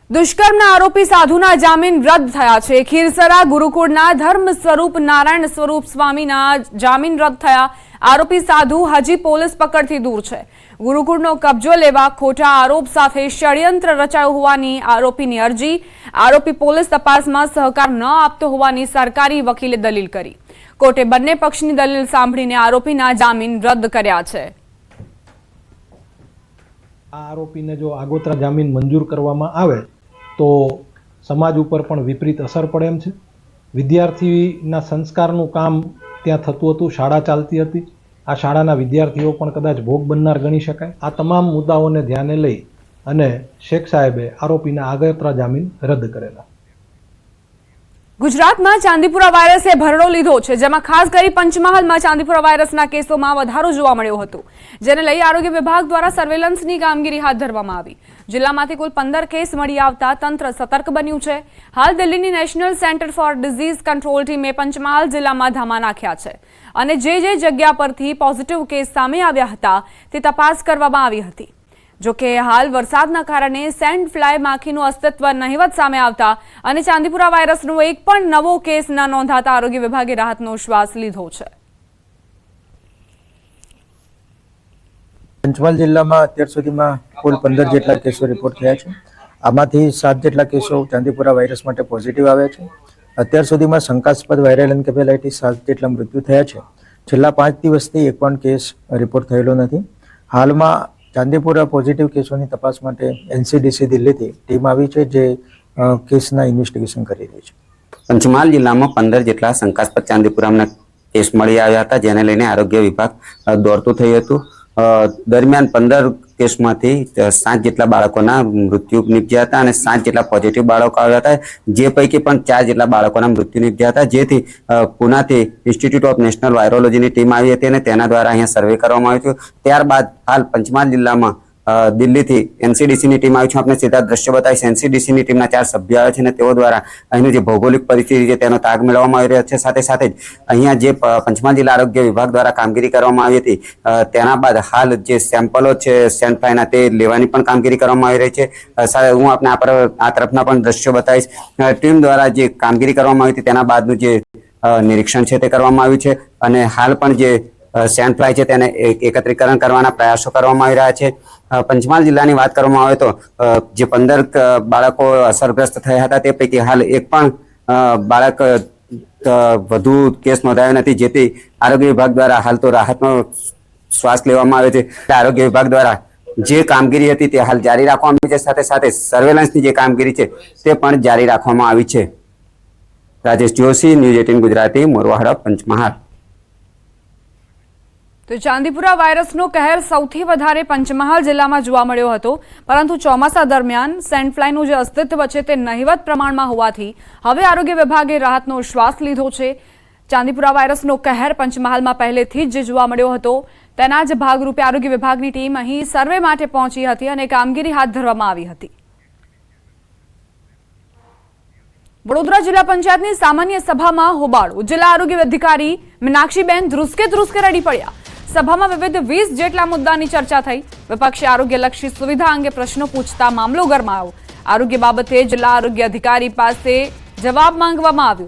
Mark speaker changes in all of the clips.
Speaker 1: દુષ્કર્મના આરોપી સાધુના જામીન રદ થયા છે। ખીરસરા ગુરુકુળના ધર્મ સ્વરૂપ નારાયણ સ્વરૂપ સ્વામીના જામીન રદ થયા। આરોપી સાધુ હજી પોલીસ પકડથી દૂર છે। ગુરુકુળનો કબજો લેવા ખોટા આરોપ સાથે ષડયંત્ર રચાયું હોવાની આરોપીની અરજી। આરોપી પોલીસ તપાસમાં સહકાર ન આપતો હોવાની સરકારી વકીલે દલીલ કરી। કોર્ટે બંને પક્ષની દલીલ સાંભળીને આરોપીના જામીન રદ કર્યા છે।
Speaker 2: આરોપીને જો આગોતરા જામીન મંજૂર કરવામાં આવે તો સમાજ ઉપર પણ વિપરીત અસર પડે એમ છે। વિદ્યાર્થીના સંસ્કારનું કામ ત્યાં થતું હતું, શાળા ચાલતી હતી। આ શાળાના વિદ્યાર્થીઓ પણ કદાચ ભોગ બનનાર ગણી શકાય। આ તમામ મુદ્દાઓને ધ્યાને લઈ અને શેખ સાહેબે આરોપીના આગોતરા જામીન રદ કરેલા।
Speaker 1: ગુજરાતમાં ચાંદીપુરા વાયરસે ભરડો લીધો છે, જેમાં ખાસ કરી પંચમહાલમાં ચાંદીપુરા વાયરસના કેસોમાં વધારો જોવા મળ્યો હતો, જેને લઈ આરોગ્ય વિભાગ દ્વારા સર્વેલન્સની કામગીરી હાથ ધરવામાં આવી। જિલ્લામાંથી કુલ 15 કેસ મળી આવતા તંત્ર સતર્ક બન્યું છે। હાલ દિલ્હીની national centre for disease control ટીમે પંચમહાલ જિલ્લામાં ધામા નાખ્યા છે અને જે જગ્યા પરથી પોઝિટિવ કેસ સામે આવ્યા હતા તે તપાસ કરવામાં આવી હતી। જો કે હાલ વરસાદના કારણે સેન્ડ ફ્લાય માખીનું અસ્તિત્વ નહિવત સામે આવતા અને ચાંદીપુરા વાયરસનો એક પણ નવો કેસ ન નોંધાતા આરોગ્ય વિભાગે રાહતનો શ્વાસ લીધો છે।
Speaker 3: પંચમહાલ જિલ્લામાં અત્યાર સુધીમાં કુલ 15 જેટલા કેસો રિપોર્ટ થયા છે। આમાંથી 7 જેટલા કેસો ચાંદીપુરા વાયરસ માટે પોઝિટિવ આવ્યા છે। અત્યાર સુધીમાં શંકાસ્પદ વાયરલ એન્કેફેલાઇટિસ 7 જેટલા મૃત્યુ થયા છે। છેલ્લા 5 દિવસથી એક પણ કેસ રિપોર્ટ થયેલો નથી। હાલમાં ચાંદીપુરા પોઝિટિવ કેસોની તપાસ માટે એનસીડીસી દિલ્હીથી ટીમ આવી છે, જે કેસના ઇન્વેસ્ટિગેશન કરી રહી છે।
Speaker 4: પંચમહાલ જિલ્લામાં 15 જેટલા શંકાસ્પદ ચાંદીપુરાના કેસ મળી આવ્યા હતા, જેને લઈને આરોગ્ય વિભાગ દોડતું થયું હતું। દરમિયાન 15 કેસમાંથી 7 જેટલા બાળકોના મૃત્યુ નિપજ્યા હતા અને 7 જેટલા પોઝિટિવ બાળકો આવ્યા હતા, જે પૈકી પણ 4 જેટલા બાળકોના મૃત્યુ નિપજ્યા હતા, જેથી પુનાથી ઇન્સ્ટિટ્યૂટ ઓફ નેશનલ વાયરોલોજીની ટીમ આવી હતી અને તેના દ્વારા અહીંયા સર્વે કરવામાં આવ્યું હતું। ત્યારબાદ હાલ પંચમહાલ જિલ્લામાં દિલ્હીથી એનસીડીસીની ટીમ આવી છે। આપણે સીધા દ્રશ્ય બતાવીશ। એનસીડીસીની ટીમના 4 સભ્યો આવે છે અને તેઓ દ્વારા અહીંની જે ભૌગોલિક પરિસ્થિતિ છે તેનો તાગ મેળવવામાં આવી રહ્યો છે। સાથે સાથે જ અહીંયા જે પંચમહાલ જિલ્લા આરોગ્ય વિભાગ દ્વારા કામગીરી કરવામાં આવી હતી, તેના બાદ હાલ જે સેમ્પલો છે સેન્ટ ફ્લાયના તે લેવાની પણ કામગીરી કરવામાં આવી રહી છે। હું આપણે આ તરફના પણ દ્રશ્યો બતાવીશ। ટીમ દ્વારા જે કામગીરી કરવામાં આવી હતી તેના બાદનું જે નિરીક્ષણ છે તે કરવામાં આવ્યું છે અને હાલ પણ જે સેન્ટ ફ્લાય છે તેને એકત્રીકરણ કરવાના પ્રયાસો કરવામાં આવી રહ્યા છે। પંચમહાલ જિલ્લાની વાત કરવામાં આવે તો જે 15 બાળકો અસરગ્રસ્ત થયા હતા તે પૈકી હાલ એક પણ બાળક વધુ કેસ નોંધાયો નથી, જેથી આરોગ્ય વિભાગ દ્વારા હાલ તો રાહતનો શ્વાસ લેવામાં આવે છે। આરોગ્ય વિભાગ દ્વારા જે કામગીરી હતી તે હાલ જારી રાખવામાં આવી છે, સાથે સાથે સર્વેલન્સની જે કામગીરી છે તે પણ જારી રાખવામાં આવી છે। રાજેશ જોશી, ન્યૂઝ 18 ગુજરાતી, મોરવાહડા, પંચમહાલ।
Speaker 1: તો ચાંદીપુરા વાયરસનો કહેર સૌથી વધારે પંચમહાલ જિલ્લામાં જોવા મળ્યો હતો, પરંતુ ચોમાસા દરમિયાન સેન્ટ ફ્લાયનું જે અસ્તિત્વ છે તે નહિવત પ્રમાણમાં હોવાથી હવે આરોગ્ય વિભાગે રાહતનો શ્વાસ લીધો છે। ચાંદીપુરા વાયરસનો કહેર પંચમહાલમાં પહેલેથી જ જોવા મળ્યો હતો, તેના જ ભાગરૂપે આરોગ્ય વિભાગની ટીમ અહીં સર્વે માટે પહોંચી હતી અને કામગીરી હાથ ધરવામાં આવી હતી। વડોદરા જિલ્લા પંચાયતની સામાન્ય સભામાં હોબાળો। જિલ્લા આરોગ્ય અધિકારી મીનાક્ષીબેન ધ્રુસકે રડી પડ્યા। સભામાં વિવિધ 20 જેટલા મુદ્દાની ચર્ચા થઈ। વિપક્ષે આરોગ્યલક્ષી સુવિધા અંગે પ્રશ્નો પૂછતા મામલો ગરમાયો। આરોગ્ય બાબતે જિલ્લા આરોગ્ય અધિકારી પાસે જવાબ માંગવામાં આવ્યો।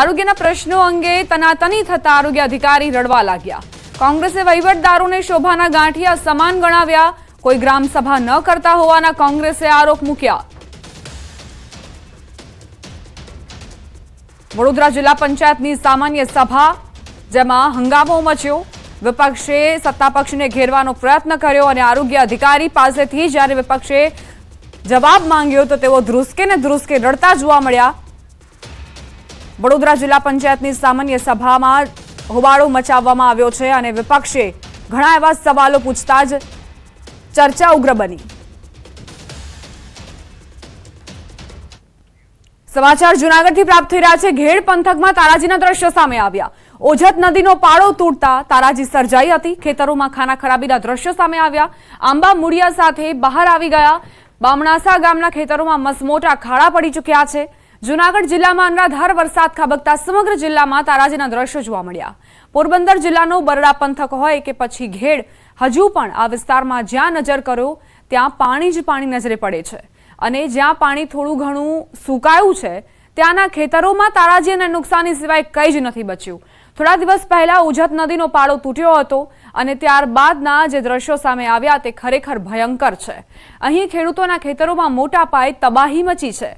Speaker 1: આરોગ્યના પ્રશ્નો અંગે તનાતની થતા આરોગ્ય અધિકારી રડવા લાગ્યા। કોંગ્રેસે વહીવટદારોને શોભાના ગાંઠિયા સમાન ગણાવ્યા। કોઈ ગ્રામસભા ન કરતા હોવાના કોંગ્રેસે આરોપ મૂક્યા। વડોદરા જિલ્લા પંચાયતની સામાન્ય સભા, જેમાં હંગામો મચ્યો। વિપક્ષે સત્તાપક્ષને ઘેરવાનો પ્રયત્ન કર્યો અને આરોગ્ય અધિકારી પાસેથી જ્યારે વિપક્ષે જવાબ માંગ્યો તો તેઓ ધ્રુસકે રડતા જોવા મળ્યા। વડોદરા જિલ્લા પંચાયતની સામાન્ય સભામાં હોબાળો મચાવવામાં આવ્યો છે અને વિપક્ષે ઘણા એવા સવાલો પૂછતા જ ચર્ચા ઉગ્ર બની। સમાચાર જૂનાગઢથી પ્રાપ્ત થઈ રહ્યા છે। ઘેડ પંથકમાં તારાજીના દ્રશ્યો સામે આવ્યા। ઓજત નદીનો પાળો તૂટતા તારાજી સર્જાઈ હતી। ખેતરોમાં ખાના ખરાબીના દ્રશ્યો સામે આવ્યા। આંબા મૂળિયા સાથે બહાર આવી ગયા। બામણાસા ગામના ખેતરોમાં મસમોટા ખાડા પડી ચૂક્યા છે। જૂનાગઢ જિલ્લામાં અનરાધાર વરસાદ ખાબકતા સમગ્ર જિલ્લામાં તારાજીના દ્રશ્યો જોવા મળ્યા। પોરબંદર જિલ્લાનો બરડા પંથક હોય કે પછી ઘેડ, હજુ પણ આ વિસ્તારમાં જ્યાં નજર કરો ત્યાં પાણી જ પાણી નજરે પડે છે। અને જ્યાં પાણી થોડું ઘણું સુકાયું છે ત્યાંના ખેતરોમાં તારાજી અને નુકસાની સિવાય કંઈ જ નથી બચ્યું. થોડા દિવસ પહેલા ઉજત નદીનો પાળો તૂટ્યો હતો અને ત્યારબાદના જે દ્રશ્યો સામે આવ્યા તે ખરેખર ભયંકર છે. અહીં ખેડૂતોના ખેતરોમાં મોટા પાયે તબાહી મચી છે.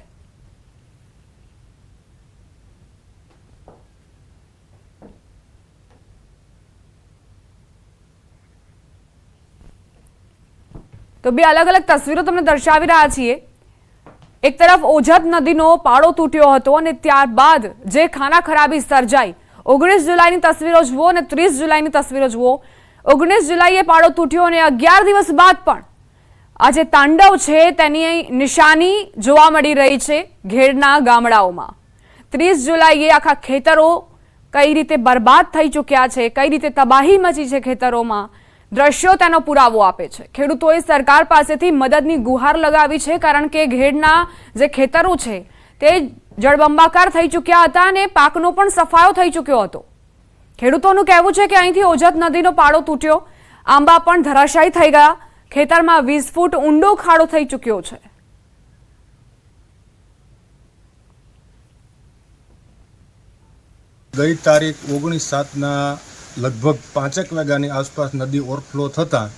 Speaker 1: તો બે અલગ અલગ તસવીરો તમને દર્શાવી રહ્યા છીએ. એક તરફ ઓજત નદીનો પાળો તૂટ્યો હતો અને ત્યારબાદ જે ખાના ખરાબી સર્જાઈ. 19 જુલાઈની તસવીરો જુઓ અને 30 જુલાઈની તસવીરો જુઓ. 19 જુલાઈએ પાળો તૂટ્યો અને 11 દિવસ બાદ પણ આ જે તાંડવ છે તેની નિશાની જોવા મળી રહી છે ઘેડના ગામડાઓમાં. 30 જુલાઈએ આખા ખેતરો કઈ રીતે બરબાદ થઈ ચૂક્યા છે, કઈ રીતે તબાહી મચી છે ખેતરોમાં, દ્રશ્યો તેનો પુરાવો આપે છે. ખેડૂતોએ સરકાર પાસેથી મદદની ગુહાર લગાવી છે કારણ કે ઘેડના જે ખેતરો છે તે જળબંબાકાર થઈ ચૂક્યા હતા અને પાકનો પણ સફાયો થઈ ચૂક્યો હતો. ખેડૂતોનું કહેવું છે કે અહીંથી ઓજત નદીનો પાળો તૂટ્યો, આંબા પણ ધરાશાયી થઈ ગયા, ખેતરમાં 20 ફૂટ ઊંડો ખાડો થઈ ચૂક્યો છે.
Speaker 5: ગઈ તારીખ 19/7ના લગભગ 5 વાગ્યાની આસપાસ નદી ઓવરફ્લો થતાં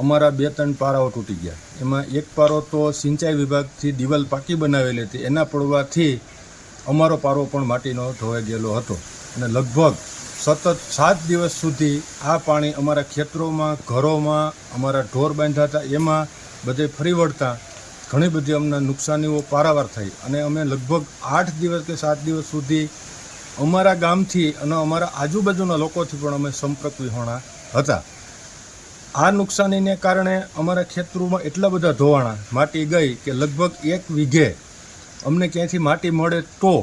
Speaker 5: અમારા 2-3 પારાઓ તૂટી ગયા. એમાં એક પારો તો સિંચાઈ વિભાગથી દિવાલ પાકી બનાવેલી હતી, એના પડવાથી અમારો પારો પણ માટીનો ધોવાઈ ગયેલો હતો અને લગભગ સતત 7 દિવસ સુધી આ પાણી અમારા ખેતરોમાં, ઘરોમાં, અમારા ઢોર બાંધ્યા હતા એમાં બધે ફરી વળતા ઘણી બધી અમને નુકસાનીઓ પારાવાર થઈ અને અમે લગભગ 8 દિવસ કે 7 દિવસ સુધી અમારા ગામથી અને અમારા આજુબાજુના લોકોથી પણ અમે સંપર્ક વિહોણા હતા. આ નુકસાનીને કારણે અમારા ખેતરોમાં એટલા બધા ધોવાણા માટી ગઈ કે લગભગ 1 વીઘે અમને ક્યાંયથી માટી મળે તો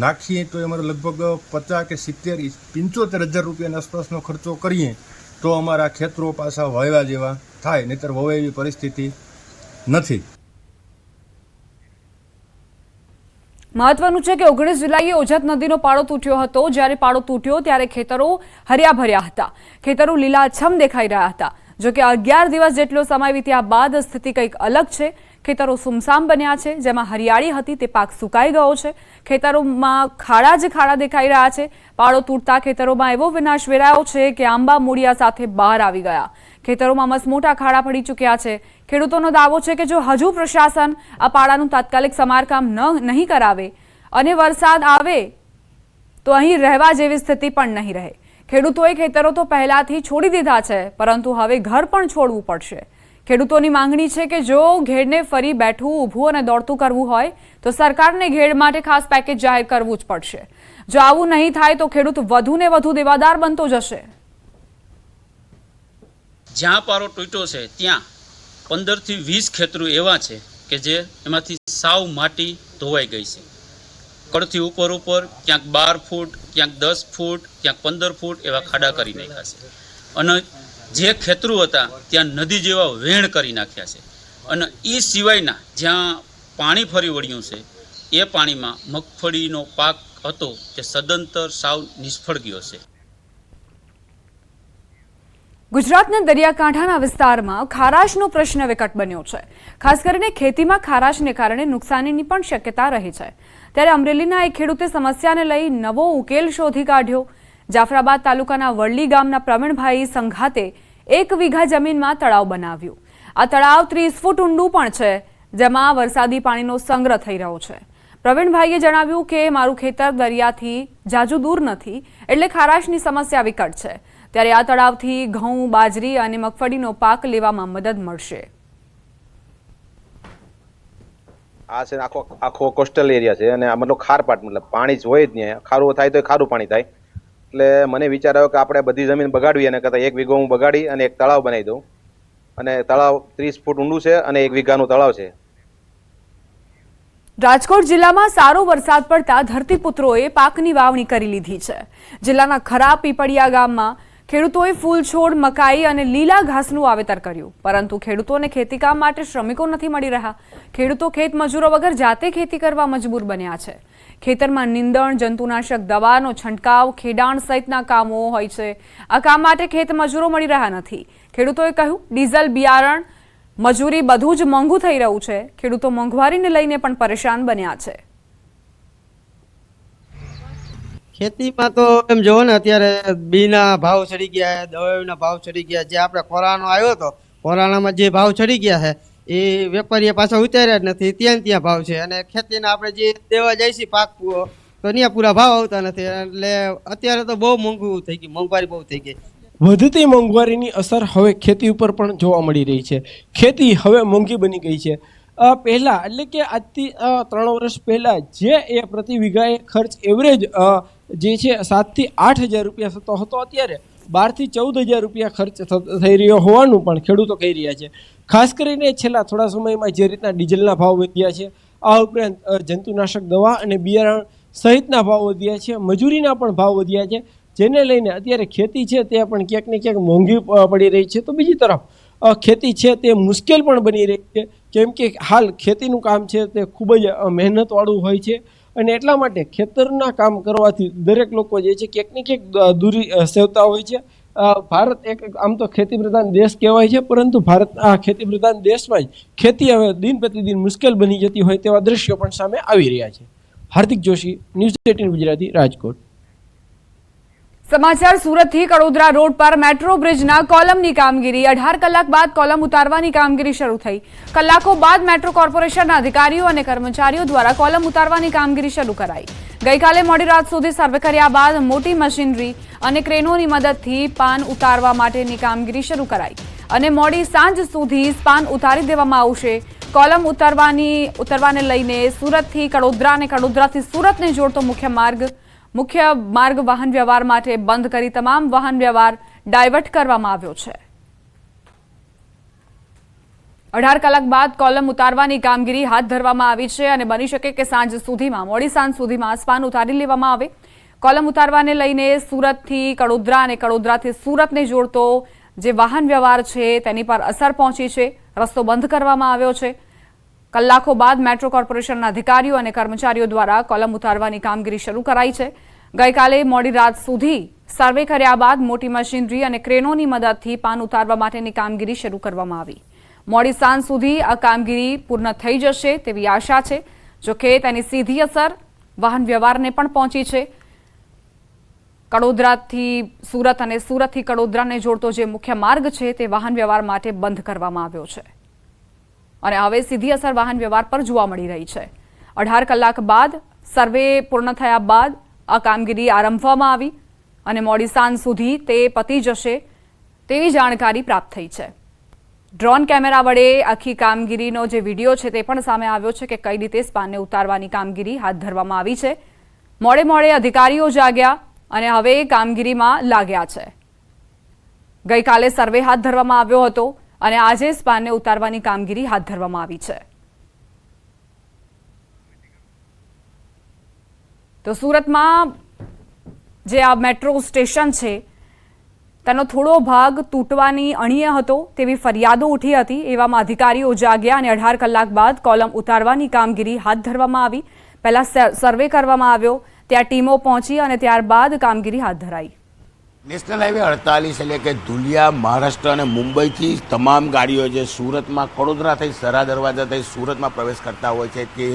Speaker 5: નાખીએ તો અમારે લગભગ 50 કે 70 75 હજાર રૂપિયાની આસપાસનો ખર્ચો કરીએ તો અમારા ખેતરો પાછા વાવ્યા જેવા થાય, નહીંતર વવે એવી પરિસ્થિતિ નથી.
Speaker 1: મહત્વનું છે કે 19 જુલાઈએ ઓજત નદીનો પાળો તૂટ્યો હતો. જ્યારે પાળો તૂટ્યો ત્યારે ખેતરો હર્યા ભર્યા હતા, ખેતરો લીલાછમ દેખાઈ રહ્યા હતા. જો કે 11 દિવસ જેટલો સમય વીત્યા બાદ સ્થિતિ કંઈક અલગ છે. ખેતરો સુમસામ બન્યા છે, જેમાં હરિયાળી હતી તે પાક સુકાઈ ગયો છે. ખેતરોમાં ખાડા જ ખાડા દેખાઈ રહ્યા છે. પાળો તૂટતા ખેતરોમાં એવો વિનાશ વેરાયો છે કે આંબા મૂળિયા સાથે બહાર આવી ગયા. ખેતરોમાં મસમોટા ખાડા પડી ચૂક્યા છે. ખેડૂતોનો દાવો છે કે જો હજુ પ્રશાસન આ પાળાનું તાત્કાલિક સમારકામ નહીં કરાવે અને વરસાદ આવે તો અહીં રહેવા જેવી સ્થિતિ પણ નહીં રહે. ખેડૂતોએ ખેતરો તો પહેલાથી છોડી દીધા છે, પરંતુ હવે ઘર પણ છોડવું પડશે. ખેડૂતોની માંગણી છે કે જો ઘેડને ફરી બેઠું, ઊભું અને દોડતું કરવું હોય તો સરકારને ઘેડ માટે ખાસ પેકેજ જાહેર કરવું જ પડશે. જો આવું નહીં થાય તો ખેડૂત વધુ ને વધુ દેવાદાર બનતો જશે.
Speaker 6: જ્યાં પારો તૂટ્યો છે ત્યાં 15 થી 20 ખેતરો એવા છે કે જે એમાંથી સાવ માટી ધોવાઈ ગઈ છે. કડથી ઉપર ક્યાંક 12 ફૂટ, ક્યાંક 10 ફૂટ, ક્યાંક 15 ફૂટ એવા ખાડા કરી નાખ્યા છે અને જે ખેતરો હતા ત્યાં નદી જેવા વેણ કરી નાખ્યા છે. અને એ સિવાયના જ્યાં પાણી ફરી વળ્યું છે એ પાણીમાં મગફળીનો પાક હતો તે સદંતર સાવ નિષ્ફળ ગયો છે.
Speaker 1: ગુજરાતના દરિયાકાંઠાના વિસ્તારમાં ખારાશનો પ્રશ્ન વિકટ બન્યો છે. ખાસ કરીને ખેતીમાં ખારાશને કારણે નુકસાનીની પણ શક્યતા રહે છે. ત્યારે અમરેલીના એક ખેડૂતે સમસ્યાને લઈ નવો ઉકેલ શોધી કાઢ્યો. જાફરાબાદ તાલુકાના વડલી ગામના પ્રવીણભાઈ સંઘાતે 1 વીઘા જમીનમાં તળાવ બનાવ્યું. આ તળાવ 30 ફૂટ ઊંડું પણ છે, જેમાં વરસાદી પાણીનો સંગ્રહ થઈ રહ્યો છે. પ્રવીણભાઈએ જણાવ્યું કે મારું ખેતર દરિયાથી જાજુ દૂર નથી, એટલે ખારાશની સમસ્યા વિકટ છે. ત્યારે આ તળાવથી ઘઉં, બાજરી અને મગફળીનો પાક લેવામાં મદદ મળશે.
Speaker 7: આ છે આખો કોસ્ટલ એરિયા છે અને આ મતલબ ખારપાટ, મતલબ પાણી જ હોય જ નહીં. ખારું થાય તો ખારું પાણી થાય. એટલે મને વિચાર આવ્યો કે આપણે બધી જમીન બગાડવી અને કરતાં 1 વીઘો હું બગાડી અને એક તળાવ બનાવી દઉં. અને તળાવ 30 ફૂટ ઊંડું છે અને 1 વીઘાનું તળાવ છે.
Speaker 1: રાજકોટ જિલ્લામાં સારો વરસાદ પડતા ધરતીપુત્રોએ પાકની વાવણી કરી લીધી છે. જિલ્લાના ખરા પીપળિયા ગામમાં ખેડૂતોએ ફૂલ છોડ, મકાઈ અને લીલા ઘાસનું વાવેતર કર્યું, પરંતુ ખેડૂતોને ખેતીકામ માટે શ્રમિકો નથી મળી રહ્યા. ખેડૂતો ખેત મજૂરો વગર જાતે ખેતી કરવા મજબૂર બન્યા છે. ખેતરમાં નીંદણ, જંતુનાશક દવાનો છંટકાવ, ખેડાણ સહિતના કામો હોય છે. આ કામ માટે ખેત મજૂરો મળી રહ્યા નથી. ખેડૂતોએ કહ્યું ડીઝલ, બિયારણ મજૂરી બધું જ મોંઘું થઈ રહ્યું છે. ખેડૂતો મોંઘવારીને લઈને પણ પરેશાન બન્યા છે.
Speaker 8: ખેતીમાં તો એમ જોવો ને અત્યારે બીના ભાવ ચડી ગયા, દવાઓના ભાવ ચડી ગયા. જે આપણે કોરોના આવ્યો હતો, કોરોનામાં જે ભાવ ચડી ગયા છે એ વેપારીએ પાછા ઉતાર્યા જ નથી. ત્યાં ભાવ છે અને ખેતીના આપણે જે દેવા જાય છે પાક પૂરો તો ત્યાં પૂરા ભાવ આવતા નથી. એટલે અત્યારે તો બહુ મોંઘું થઈ ગયું, મોંઘવારી બહુ થઈ ગઈ.
Speaker 9: વધતી મોંઘવારીની અસર હવે ખેતી ઉપર પણ જોવા મળી રહી છે. ખેતી હવે મોંઘી બની ગઈ છે. પહેલાં એટલે કે આજથી 3 વર્ષ પહેલાં જે એ પ્રતિ વીઘાએ ખર્ચ એવરેજ જે છે 7 થી 8 હજાર રૂપિયા થતો હતો, અત્યારે 12 થી 14 હજાર રૂપિયા ખર્ચ થઈ રહ્યો હોવાનું પણ ખેડૂતો કહી રહ્યા છે. ખાસ કરીને છેલ્લા થોડા સમયમાં જે રીતના ડીઝલના ભાવ વધ્યા છે, આ ઉપરાંત જંતુનાશક દવા અને બિયારણ સહિતના ભાવ વધ્યા છે, મજૂરીના પણ ભાવ વધ્યા છે, જેને લઈને અત્યારે ખેતી છે તે પણ ક્યાંક ને ક્યાંક મોંઘી પડી રહી છે. તો બીજી તરફ ખેતી છે તે મુશ્કેલ પણ બની રહી છે, કેમ કે હાલ ખેતીનું કામ છે તે ખૂબ જ મહેનતવાળું હોય છે અને એટલા માટે ખેતરના કામ કરવાથી દરેક લોકો જે છે ક્યાંક ને ક્યાંક દૂરી સેવતા હોય છે. ભારત એક આમ તો ખેતી પ્રધાન દેશ કહેવાય છે, પરંતુ ભારત આ ખેતી પ્રધાન દેશમાં જ ખેતી હવે દિન પ્રતિદિન મુશ્કેલ બની જતી હોય તેવા દ્રશ્યો પણ સામે આવી રહ્યા છે. હાર્દિક જોશી, ન્યૂઝ 18 ગુજરાતી, રાજકોટ.
Speaker 1: સમાચાર સુરતથી. કડોદરા રોડ પર મેટ્રો બ્રિજના કોલમની કામગીરી 18 કલાક બાદ કોલમ ઉતારવાની કામગીરી શરૂ થઈ. કલાકો બાદ મેટ્રો કોર્પોરેશનના અધિકારીઓ અને કર્મચારીઓ દ્વારા કોલમ ઉતારવાની કામગીરી શરૂ કરાઈ. ગઈકાલે મોડી રાત સુધી સર્વે કર્યા બાદ મોટી મશીનરી અને ક્રેનોની મદદથી સ્પાન ઉતારવા માટેની કામગીરી શરૂ કરાઈ અને મોડી સાંજ સુધી સ્પાન ઉતારી દેવામાં આવશે. કોલમ ઉતારવાને લઈને સુરતથી કડોદરા અને કડોદરાથી સુરતને જોડતો મુખ્ય માર્ગ વાહન વ્યવહાર માટે બંધ કરી તમામ વાહન વ્યવહાર ડાયવર્ટ કરવામાં આવ્યો છે. 18 કલાક બાદ કોલમ ઉતારવાની કામગીરી હાથ ધરવામાં આવી છે અને બની શકે કે મોડી સાંજ સુધીમાં સ્પાન ઉતારી લેવામાં આવે. કોલમ ઉતારવાને લઈને સુરતથી કડોદરા અને કડોદરાથી સુરતને જોડતો જે વાહન વ્યવહાર છે તેની પર અસર પહોંચી છે. રસ્તો બંધ કરવામાં આવ્યો છે. કલાકો બાદ મેટ્રો કોર્પોરેશનના અધિકારીઓ અને કર્મચારીઓ દ્વારા કોલમ ઉતારવાની કામગીરી શરૂ કરાઈ છે. ગઈકાલે મોડી રાત સુધી સર્વે કર્યા બાદ મોટી મશીનરી અને ક્રેનોની મદદથી પાન ઉતારવા માટેની કામગીરી શરૂ કરવામાં આવી. મોડી સાંજ સુધી આ કામગીરી પૂર્ણ થઈ જશે તેવી આશા છે. જોકે તેની સીધી અસર વાહન વ્યવહારને પણ પહોંચી છે. કડોદરાથી સુરત અને સુરતથી કડોદરાને જોડતો જે મુખ્ય માર્ગ છે તે વાહન વ્યવહાર માટે બંધ કરવામાં આવ્યો છે અને હવે સીધી અસર વાહન વ્યવહાર પર જોવા મળી રહી છે. 18 કલાક બાદ સર્વે પૂર્ણ થયા બાદ આ કામગીરી આરંભવામાં આવી અને મોડી સાંજ સુધી તે પતી જશે તેવી જાણકારી પ્રાપ્ત થઈ છે. ડ્રોન કેમેરા વડે આખી કામગીરીનો જે વિડીયો છે તે પણ સામે આવ્યો છે કે કઈ રીતે સ્પાનને ઉતારવાની કામગીરી હાથ ધરવામાં આવી છે. મોડે અધિકારીઓ જાગ્યા અને હવે કામગીરીમાં લાગ્યા છે. ગઈકાલે સર્વે હાથ ધરવામાં આવ્યો હતો અને આજે સ્પાનને ઉતારવાની કામગીરી હાથ ધરવામાં આવી છે. તો સુરતમાં જે આ મેટ્રો સ્ટેશન છે તેનો થોડો ભાગ તૂટવાની અણીએ હતો તેવી ફરિયાદો ઉઠી હતી. એવામાં અધિકારીઓ જાગ્યા અને 18 કલાક બાદ કોલમ ઉતારવાની કામગીરી હાથ ધરવામાં આવી. પહેલા સર્વે કરવામાં આવ્યો, ત્યાં ટીમો પહોંચી અને ત્યારબાદ કામગીરી હાથ ધરાઈ.
Speaker 10: નેશનલ હાઈવે 48 એટલે કે ધુલિયા મહારાષ્ટ્ર અને મુંબઈથી તમામ ગાડીઓ જે સુરતમાં કડોદરા થઈ સરા દરવાજા થઈ સુરતમાં પ્રવેશ કરતા હોય છે તે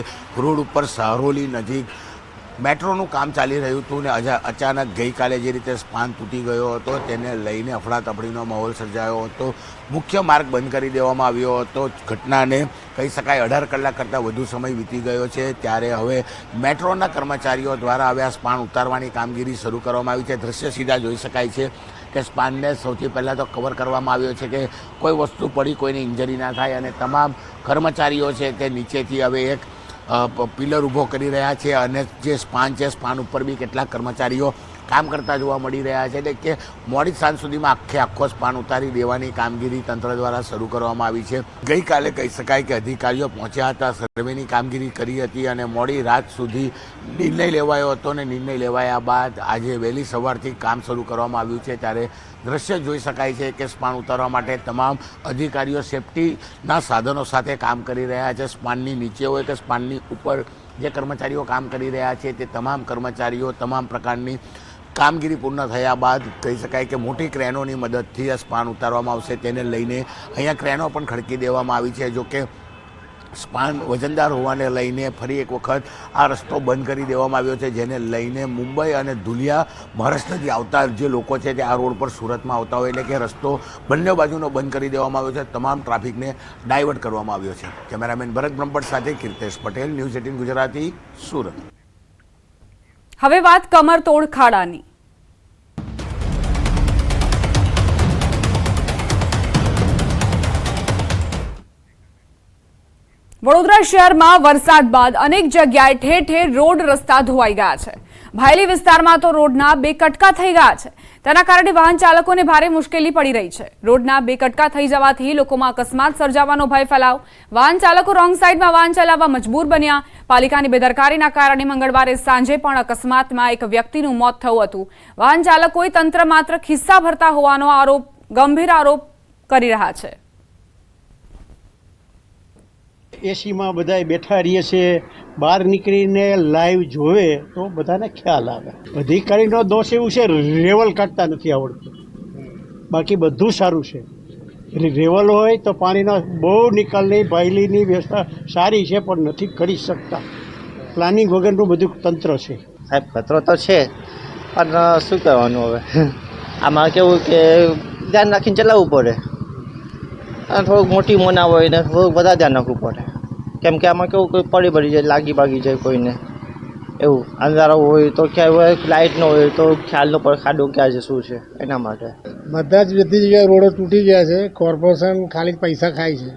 Speaker 10: રોડ ઉપર સારોલી નજીક મેટ્રોનું કામ ચાલી રહ્યું હતું ને અચાનક ગઈકાલે જે રીતે સ્પાન તૂટી ગયો હતો તેને લઈને અફડાતફડીનો માહોલ સર્જાયો હતો. મુખ્ય માર્ગ બંધ કરી દેવામાં આવ્યો હતો. ઘટનાને કહી શકાય 18 કલાક કરતાં વધુ સમય વીતી ગયો છે. ત્યારે હવે મેટ્રોના કર્મચારીઓ દ્વારા હવે આ સ્પાન ઉતારવાની કામગીરી શરૂ કરવામાં આવી છે. દ્રશ્ય સીધા જોઈ શકાય છે કે સ્પાનને સૌથી પહેલાં તો કવર કરવામાં આવ્યો છે કે કોઈ વસ્તુ પડી કોઈને ઇન્જરી ના થાય અને તમામ કર્મચારીઓ છે તે નીચેથી હવે એક પિલર ઊભો કરી રહ્યા છે અને જે સ્પાન છે સ્પાન ઉપર બી કેટલાક કર્મચારીઓ કામ કરતા જોવા મળી રહ્યા છે. એટલે કે મોડી સાંજ સુધીમાં આખો સ્પાન ઉતારી દેવાની કામગીરી તંત્ર દ્વારા શરૂ કરવામાં આવી છે. ગઈકાલે કહી શકાય કે અધિકારીઓ પહોંચ્યા હતા, સર્વેની કામગીરી કરી હતી અને મોડી રાત સુધી નિર્ણય લેવાયો હતો અને નિર્ણય લેવાયા બાદ આજે વહેલી સવારથી કામ શરૂ કરવામાં આવ્યું છે. ત્યારે દ્રશ્ય જોઈ શકાય છે કે સ્પાન ઉતારવા માટે તમામ અધિકારીઓ સેફટીના સાધનો સાથે કામ કરી રહ્યા છે. સ્પાનની નીચે હોય કે સ્પાનની ઉપર જે કર્મચારીઓ કામ કરી રહ્યા છે તે તમામ કર્મચારીઓ તમામ પ્રકારની કામગીરી પૂર્ણ થયા બાદ કહી શકાય કે મોટી ક્રેનોની મદદથી આ સ્પાન ઉતારવામાં આવશે. તેને લઈને અહીંયા ક્રેનો પણ ખડકી દેવામાં આવી છે. જોકે સ્પાન વજનદાર હોવાને લઈને ફરી એક વખત આ રસ્તો બંધ કરી દેવામાં આવ્યો છે, જેને લઈને મુંબઈ અને ધુલિયા મહારાષ્ટ્રથી આવતા જે લોકો છે તે આ રોડ પર સુરતમાં આવતા હોય એટલે કે રસ્તો બંને બાજુનો બંધ કરી દેવામાં આવ્યો છે. તમામ ટ્રાફિકને ડાયવર્ટ કરવામાં આવ્યો છે. કેમેરામેન ભરત બ્રહ્મભટ્ટ સાથે કીર્તેશ પટેલ, ન્યૂઝ 18 ગુજરાતી, સુરત.
Speaker 1: હવે વાત કમરતોડ ખાડાની. વડોદરા શહેરમાં વરસાદ બાદ અનેક જગ્યાએ ઠેર ઠેર રોડ રસ્તા ધોવાઈ ગયા છે. ભાયલી વિસ્તારમાં તો રોડના 2 કટકા થઈ ગયા છે. તેના કારણે વાહન ચાલકોને ભારે મુશ્કેલી પડી રહી છે. રોડના 2 કટકા થઈ જવાથી લોકોમાં અકસ્માત સર્જાવાનો ભય ફેલાયો. વાહન ચાલકો રોંગ સાઈડમાં વાહન ચલાવવા મજબૂર બન્યા. પાલિકાની બેદરકારીના કારણે મંગળવારે સાંજે પણ અકસ્માતમાં એક વ્યક્તિનું મોત થયું હતું. વાહન ચાલકોએ તંત્ર માત્ર ખિસ્સા ભરતા હોવાનો ગંભીર આરોપ કરી રહ્યા છે.
Speaker 11: એસીમાં બધા બેઠા રહીએ છીએ, બહાર નીકળીને લાઈવ જોવે તો બધાને ખ્યાલ આવે. અધિકારીનો દોષ એવું છે, રેવલ કાઢતા નથી આવડતું, બાકી બધું સારું છે. રેવલ હોય તો પાણીનો બહુ નિકાલની ભાયલીની વ્યવસ્થા સારી છે, પણ નથી કરી શકતા. પ્લાનિંગ વગરનું બધું તંત્ર છે.
Speaker 12: સાહેબ ખતરો તો છે, પણ શું કહેવાનું હવે. આમાં કેવું કે ધ્યાન રાખીને ચલાવવું પડે, અને થોડુંક મોટી મોના હોય ને થોડુંક વધારે ધ્યાન રાખવું પડે. કેમ કે આમાં કેવું કોઈ પડી જાય, લાગી ભાગી જાય કોઈને, એવું અંધારો હોય તો ક્યાંય હોય, લાઇટ ન હોય તો ખ્યાલ ન પડે ખાડો ક્યાં છે શું છે. એના માટે
Speaker 13: બધા જ બધી જગ્યાએ રોડો તૂટી ગયા છે. કોર્પોરેશન ખાલી પૈસા ખાય છે,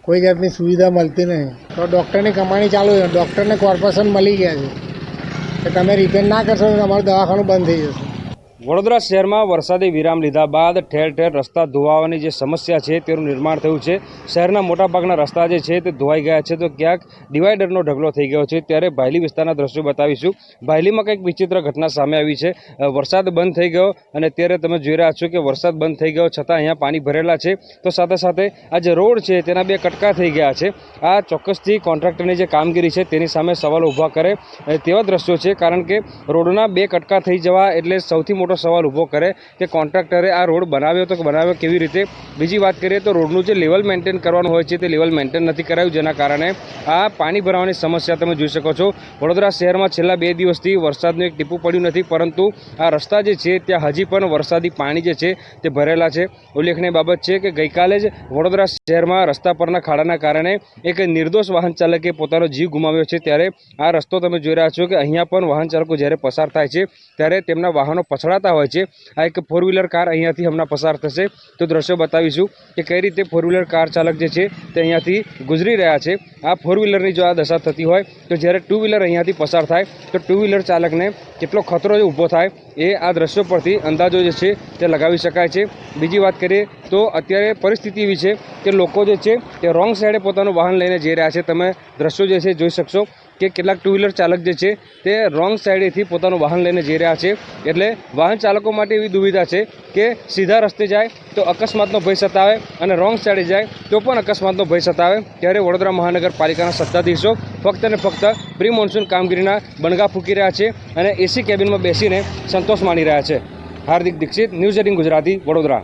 Speaker 13: કોઈ જાતની સુવિધા મળતી નહીં. તો ડૉક્ટરની કમાણી ચાલુ છે, ડૉક્ટરને કોર્પોરેશન મળી ગયા છે કે તમે રિપેર ના કરશો તો તમારું દવાખાનું બંધ થઈ જશે.
Speaker 14: વડોદરા શહેરમાં વરસાદે વિરામ લીધા બાદ ઠેર ઠેર રસ્તા ધોવાવાની જે સમસ્યા છે તેનું નિર્માણ થયું છે. શહેરના મોટાભાગના રસ્તા જે છે તે ધોવાઈ ગયા છે, તો ક્યાંક ડિવાઈડરનો ઢગલો થઈ ગયો છે. ત્યારે ભાયલી વિસ્તારના દ્રશ્યો બતાવીશું. ભાયલીમાં કંઈક વિચિત્ર ઘટના સામે આવી છે. વરસાદ બંધ થઈ ગયો અને અત્યારે તમે જોઈ રહ્યા છો કે વરસાદ બંધ થઈ ગયો છતાં અહીંયા પાણી ભરેલા છે. તો સાથે સાથે આ જે રોડ છે તેના 2 કટકા થઈ ગયા છે. આ ચોક્કસથી કોન્ટ્રાક્ટરની જે કામગીરી છે તેની સામે સવાલો ઊભા કરે તેવા દ્રશ્યો છે, કારણ કે રોડના 2 કટકા થઈ જવા એટલે સૌથી મોટો સવાલ ઊભો કરે કે કોન્ટ્રાક્ટરે આ રોડ બનાવ્યો તો બનાવ્યો કેવી રીતે. બીજી વાત કરીએ તો રોડનું જે લેવલ મેન્ટેન કરવાનું હોય છે તે લેવલ મેન્ટેન નથી કરાયું, જેના કારણે આ પાણી ભરાવાની સમસ્યા તમે જોઈ શકો છો. વડોદરા શહેરમાં છેલ્લા 2 દિવસથી વરસાદનું એક ટીપું પડ્યું નથી, પરંતુ આ રસ્તા જે છે ત્યાં હજી પણ વરસાદી પાણી જે છે તે ભરેલા છે. ઉલ્લેખનીય બાબત છે કે ગઈકાલે જ વડોદરા શહેરમાં રસ્તા પરના ખાડાના કારણે એક નિર્દોષ વાહન ચાલકે પોતાનો જીવ ગુમાવ્યો છે. ત્યારે આ રસ્તો તમે જોઈ રહ્યા છો કે અહીંયા પણ વાહન ચાલકો જ્યારે પસાર થાય છે ત્યારે તેમના વાહનો પછડાતા હોય છે. આ એક 4 વ્હીલર કાર અહીંયાથી હમણાં પસાર થશે, તો દ્રશ્યો બતાવીશું કે કઈ રીતે 4 વ્હીલર કાર ચાલક જે છે તે અહીંયાથી ગુજરી રહ્યા છે. આ 4 વ્હીલરની જો આ દશા થતી હોય તો જ્યારે 2 વ્હીલર અહીંયાથી પસાર થાય તો 2 વ્હીલર ચાલકને કેટલો ખતરો ઊભો થાય એ આ દ્રશ્યો પરથી અંદાજો જે છે તે લગાવી શકાય છે. બીજી વાત કરીએ તો અત્યારે પરિસ્થિતિ એવી છે કે લોકો જે છે તે રોંગ સાઈડે પોતાનું વાહન લઈને જઈ રહ્યા છે. તમે દ્રશ્યો જે છે જોઈ શકશો કે કેટલાક 2 વ્હીલર ચાલક જે છે તે રોંગ સાઈડેથી પોતાનું વાહન લઈને જઈ રહ્યા છે. એટલે વાહન ચાલકો માટે એવી દુવિધા છે કે સીધા રસ્તે જાય તો અકસ્માતનો ભય સતાવે અને રોંગ સાઈડે જાય તો પણ અકસ્માતનો ભય સતાવે. ત્યારે વડોદરા મહાનગરપાલિકાના સત્તાધીશો ફક્ત અને ફક્ત પ્રી મોન્સૂન કામગીરીના બણગા ફૂંકી રહ્યા છે અને એસી કેબિનમાં બેસીને સંતોષ માણી રહ્યા છે. હાર્દિક દીક્ષિત, ન્યૂઝ 18 ગુજરાતી, વડોદરા.